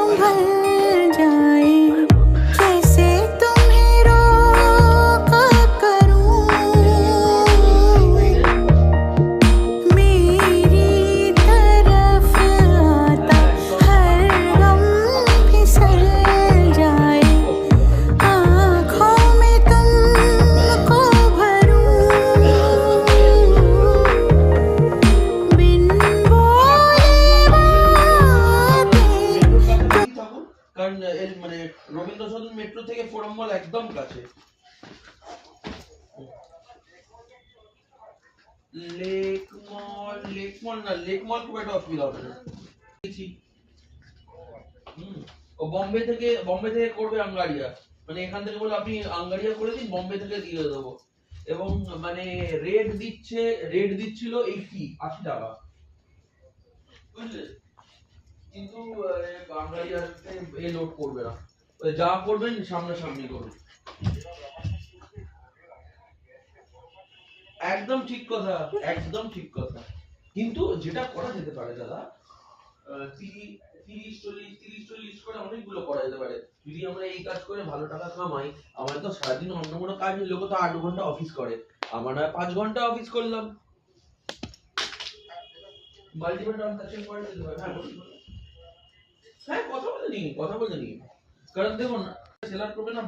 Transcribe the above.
संभल जाए, कैसे तुम्हें रोका करूं, मेरी तरफ आता हर गम फिसल जाए, आँखों में तुमको भरूं, बिन बोले बातें। কারণ এর মানে রবীন্দ্র সদন মেট্রো থেকে ফোরাম মল একদম কাছে। লেক মল খুব একটা অসুবিধা হবে না। ও বম্বে থেকে করবে আঙ্গারিয়া, মানে এখান থেকে বলে আপনি আঙ্গারিয়া করে দিন, বম্বে থেকে দিয়ে দেবো। এবং মানে রেট দিচ্ছিল 80 টাকা, বুঝলে? কিন্তু আঙ্গারিয়াতে এ লোড করবে না, যা করবেন সামনাসামনি করুন। একদম ঠিক কথা, একদম ঠিক কথা। কিন্তু যেটা করা যেতে পারে দাদা, 30-40 করে অনেকগুলো করা যেতে পারে। যদি আমরা এই কাজ করে ভালো টাকা কামাই, আমার তো সারাদিন অন্য কোনো কাজ নেই, লোক তো 8 ঘন্টা অফিস করে, আমরা 5 ঘন্টা অফিস করলাম। মাল্টিপল ট্রানজাকশন করে দিতে পারে। হ্যাঁ বলুন। হ্যাঁ কথা বলে নিন, কারণ দেখুন সেলার করবে না।